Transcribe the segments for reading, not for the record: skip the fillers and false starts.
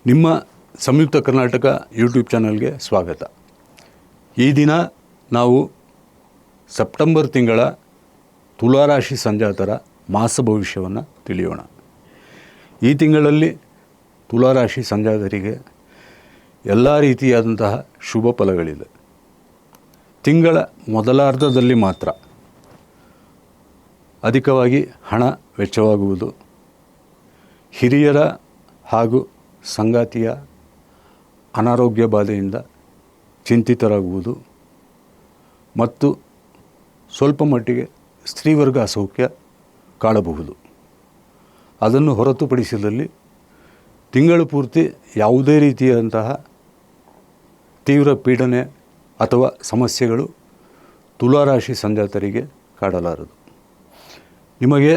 ನಿಮ್ಮ ಸಂಯುಕ್ತ ಕರ್ನಾಟಕ ಯೂಟ್ಯೂಬ್ ಚಾನಲ್ಗೆ ಸ್ವಾಗತ. ಈ ದಿನ ನಾವು ಸೆಪ್ಟೆಂಬರ್ ತಿಂಗಳ ತುಲಾರಾಶಿ ಸಂಜಾತರ ಮಾಸ ಭವಿಷ್ಯವನ್ನು ತಿಳಿಯೋಣ. ಈ ತಿಂಗಳಲ್ಲಿ ತುಲಾರಾಶಿ ಸಂಜಾತರಿಗೆ ಎಲ್ಲ ರೀತಿಯಾದಂತಹ ಶುಭ ಫಲಗಳಿದೆ. ತಿಂಗಳ ಮೊದಲಾರ್ಧದಲ್ಲಿ ಮಾತ್ರ ಅಧಿಕವಾಗಿ ಹಣ ವೆಚ್ಚವಾಗುವುದು, ಹಿರಿಯರ ಹಾಗೂ ಸಂಗಾತಿಯ ಅನಾರೋಗ್ಯ ಬಾಧೆಯಿಂದ ಚಿಂತಿತರಾಗುವುದು ಮತ್ತು ಸ್ವಲ್ಪ ಮಟ್ಟಿಗೆ ಸ್ತ್ರೀವರ್ಗ ಅಸೌಖ್ಯ ಕಾಣಬಹುದು. ಅದನ್ನು ಹೊರತುಪಡಿಸಿದಲ್ಲಿ ತಿಂಗಳು ಪೂರ್ತಿ ಯಾವುದೇ ರೀತಿಯಾದಂತಹ ತೀವ್ರ ಪೀಡನೆ ಅಥವಾ ಸಮಸ್ಯೆಗಳು ತುಲಾರಾಶಿ ಸಂಜಾತರಿಗೆ ಕಾಡಲಾರದು. ನಿಮಗೆ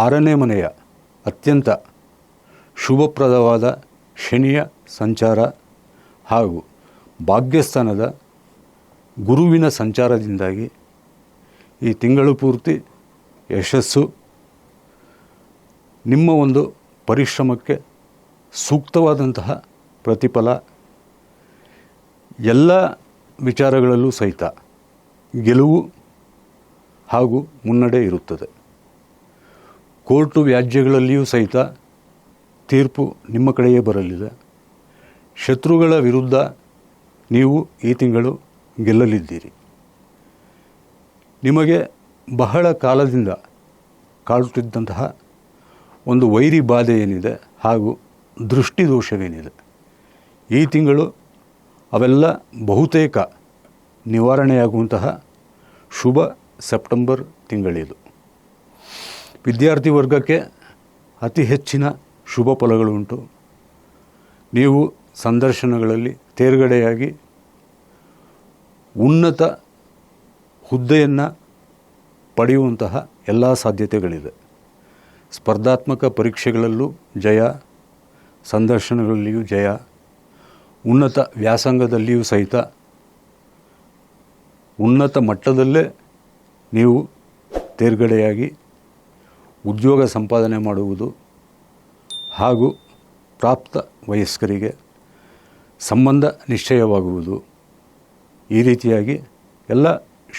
6ನೇ ಮನೆಯ ಅತ್ಯಂತ ಶುಭಪ್ರದವಾದ ಶನಿಯ ಸಂಚಾರ ಹಾಗೂ ಭಾಗ್ಯಸ್ಥಾನದ ಗುರುವಿನ ಸಂಚಾರದಿಂದಾಗಿ ಈ ತಿಂಗಳು ಪೂರ್ತಿ ಯಶಸ್ಸು, ನಿಮ್ಮ ಒಂದು ಪರಿಶ್ರಮಕ್ಕೆ ಸೂಕ್ತವಾದಂತಹ ಪ್ರತಿಫಲ, ಎಲ್ಲ ವಿಚಾರಗಳಲ್ಲೂ ಸಹಿತ ಗೆಲುವು ಹಾಗೂ ಮುನ್ನಡೆ ಇರುತ್ತದೆ. ಕೋರ್ಟು ವ್ಯಾಜ್ಯಗಳಲ್ಲಿಯೂ ಸಹಿತ ತೀರ್ಪು ನಿಮ್ಮ ಕಡೆಯೇ ಬರಲಿದೆ. ಶತ್ರುಗಳ ವಿರುದ್ಧ ನೀವು ಈ ತಿಂಗಳು ಗೆಲ್ಲಲಿದ್ದೀರಿ. ನಿಮಗೆ ಬಹಳ ಕಾಲದಿಂದ ಕಾಡುತ್ತಿದ್ದಂತಹ ಒಂದು ವೈರಿ ಬಾಧೆ ಏನಿದೆ ಹಾಗೂ ದೃಷ್ಟಿದೋಷವೇನಿದೆ, ಈ ತಿಂಗಳು ಅವೆಲ್ಲ ಬಹುತೇಕ ನಿವಾರಣೆಯಾಗುವಂತಹ ಶುಭ ಸೆಪ್ಟೆಂಬರ್ ತಿಂಗಳಿದು. ವಿದ್ಯಾರ್ಥಿ ವರ್ಗಕ್ಕೆ ಅತಿ ಹೆಚ್ಚಿನ ಶುಭ ಫಲಗಳುಂಟು. ನೀವು ಸಂದರ್ಶನಗಳಲ್ಲಿ ತೇರ್ಗಡೆಯಾಗಿ ಉನ್ನತ ಹುದ್ದೆಯನ್ನು ಪಡೆಯುವಂತಹ ಎಲ್ಲ ಸಾಧ್ಯತೆಗಳಿದೆ. ಸ್ಪರ್ಧಾತ್ಮಕ ಪರೀಕ್ಷೆಗಳಲ್ಲೂ ಜಯ, ಸಂದರ್ಶನಗಳಲ್ಲಿಯೂ ಜಯ, ಉನ್ನತ ವ್ಯಾಸಂಗದಲ್ಲಿಯೂ ಸಹಿತ ಉನ್ನತ ಮಟ್ಟದಲ್ಲೇ ನೀವು ತೇರ್ಗಡೆಯಾಗಿ ಉದ್ಯೋಗ ಸಂಪಾದನೆ ಮಾಡುವುದು ಹಾಗೂ ಪ್ರಾಪ್ತ ವಯಸ್ಕರಿಗೆ ಸಂಬಂಧ ನಿಶ್ಚಯವಾಗುವುದು, ಈ ರೀತಿಯಾಗಿ ಎಲ್ಲ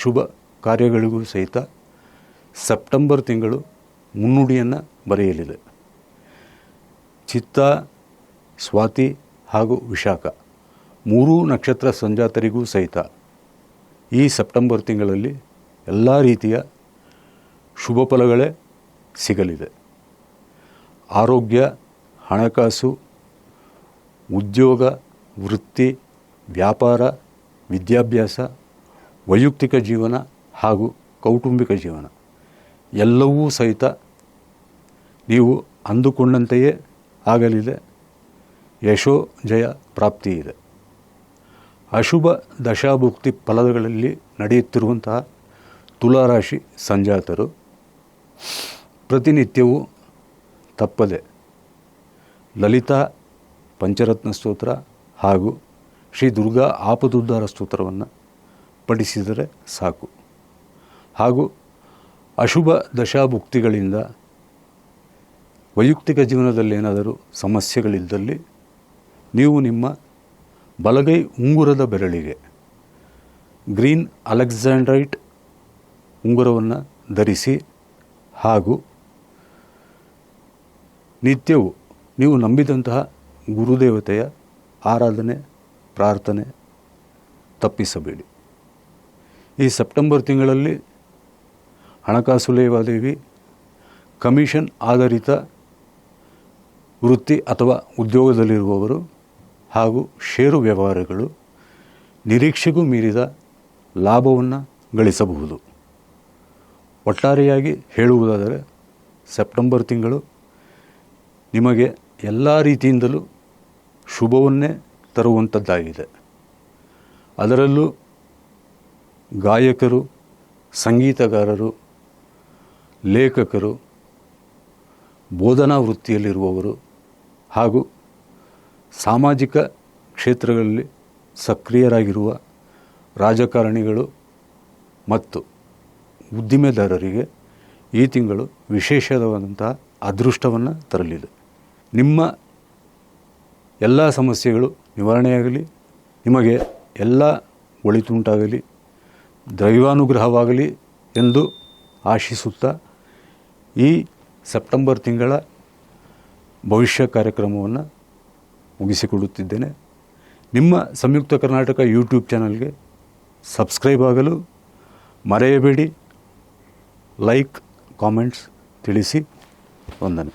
ಶುಭ ಕಾರ್ಯಗಳಿಗೂ ಸಹಿತ ಸೆಪ್ಟೆಂಬರ್ ತಿಂಗಳು ಮುನ್ನುಡಿಯನ್ನು ಬರೆಯಲಿದೆ. ಚಿತ್ತ, ಸ್ವಾತಿ ಹಾಗೂ ವಿಶಾಖ 3 ನಕ್ಷತ್ರ ಸಂಜಾತರಿಗೂ ಸಹಿತ ಈ ಸೆಪ್ಟೆಂಬರ್ ತಿಂಗಳಲ್ಲಿ ಎಲ್ಲ ರೀತಿಯ ಶುಭ ಫಲಗಳೇ ಸಿಗಲಿದೆ. ಆರೋಗ್ಯ, ಹಣಕಾಸು, ಉದ್ಯೋಗ, ವೃತ್ತಿ, ವ್ಯಾಪಾರ, ವಿದ್ಯಾಭ್ಯಾಸ, ವೈಯಕ್ತಿಕ ಜೀವನ ಹಾಗೂ ಕೌಟುಂಬಿಕ ಜೀವನ ಎಲ್ಲವೂ ಸಹಿತ ನೀವು ಅಂದುಕೊಂಡಂತೆಯೇ ಆಗಲಿದೆ. ಯಶೋ ಜಯ ಪ್ರಾಪ್ತಿ ಇದೆ. ಅಶುಭ ದಶಾಭುಕ್ತಿ ಫಲಗಳಲ್ಲಿ ನಡೆಯುತ್ತಿರುವಂತಹ ತುಲಾರಾಶಿ ಸಂಜಾತರು ಪ್ರತಿನಿತ್ಯವೂ ತಪ್ಪದೆ ಲಲಿತಾ ಪಂಚರತ್ನ ಸ್ತೋತ್ರ ಹಾಗೂ ಶ್ರೀ ದುರ್ಗಾ ಆಪದುದ್ಧಾರ ಸ್ತೋತ್ರವನ್ನು ಪಠಿಸಿದರೆ ಸಾಕು. ಹಾಗೂ ಅಶುಭ ದಶಾಭುಕ್ತಿಗಳಿಂದ ವೈಯಕ್ತಿಕ ಜೀವನದಲ್ಲಿ ಏನಾದರೂ ಸಮಸ್ಯೆಗಳಿದ್ದಲ್ಲಿ ನೀವು ನಿಮ್ಮ ಬಲಗೈ ಉಂಗುರದ ಬೆರಳಿಗೆ ಗ್ರೀನ್ ಅಲೆಕ್ಸಾಂಡ್ರೈಟ್ ಉಂಗುರವನ್ನು ಧರಿಸಿ ಹಾಗೂ ನಿತ್ಯವೂ ನೀವು ನಂಬಿದಂತಹ ಗುರುದೇವತೆಯ ಆರಾಧನೆ, ಪ್ರಾರ್ಥನೆ ತಪ್ಪಿಸಬೇಡಿ. ಈ ಸೆಪ್ಟೆಂಬರ್ ತಿಂಗಳಲ್ಲಿ ಹಣಕಾಸು ಲೇವಾದೇವಿ, ಕಮಿಷನ್ ಆಧಾರಿತ ವೃತ್ತಿ ಅಥವಾ ಉದ್ಯೋಗದಲ್ಲಿರುವವರು ಹಾಗೂ ಷೇರು ವ್ಯವಹಾರಗಳು ನಿರೀಕ್ಷೆಗೂ ಮೀರಿದ ಲಾಭವನ್ನು ಗಳಿಸಬಹುದು. ಒಟ್ಟಾರೆಯಾಗಿ ಹೇಳುವುದಾದರೆ ಸೆಪ್ಟೆಂಬರ್ ತಿಂಗಳು ನಿಮಗೆ ಎಲ್ಲ ರೀತಿಯಿಂದಲೂ ಶುಭವನ್ನೇ ತರುವಂಥದ್ದಾಗಿದೆ. ಅದರಲ್ಲೂ ಗಾಯಕರು, ಸಂಗೀತಗಾರರು, ಲೇಖಕರು, ಬೋಧನಾ ವೃತ್ತಿಯಲ್ಲಿರುವವರು ಹಾಗೂ ಸಾಮಾಜಿಕ ಕ್ಷೇತ್ರಗಳಲ್ಲಿ ಸಕ್ರಿಯರಾಗಿರುವ ರಾಜಕಾರಣಿಗಳು ಮತ್ತು ಉದ್ದಿಮೆದಾರರಿಗೆ ಈ ತಿಂಗಳು ವಿಶೇಷವಾದಂತಹ ಅದೃಷ್ಟವನ್ನು ತರಲಿದೆ. ನಿಮ್ಮ ಎಲ್ಲ ಸಮಸ್ಯೆಗಳು ನಿವಾರಣೆಯಾಗಲಿ, ನಿಮಗೆ ಎಲ್ಲ ಒಳಿತುಂಟಾಗಲಿ, ದೈವಾನುಗ್ರಹವಾಗಲಿ ಎಂದು ಆಶಿಸುತ್ತಾ ಈ ಸೆಪ್ಟೆಂಬರ್ ತಿಂಗಳ ಭವಿಷ್ಯ ಕಾರ್ಯಕ್ರಮವನ್ನು ಮುಗಿಸಿಕೊಡುತ್ತಿದ್ದೇನೆ. ನಿಮ್ಮ ಸಂಯುಕ್ತ ಕರ್ನಾಟಕ ಯೂಟ್ಯೂಬ್ ಚಾನಲ್ಗೆ ಸಬ್ಸ್ಕ್ರೈಬ್ ಆಗಲು ಮರೆಯಬೇಡಿ. ಲೈಕ್, ಕಾಮೆಂಟ್ಸ್ ತಿಳಿಸಿ. ವಂದನೆ.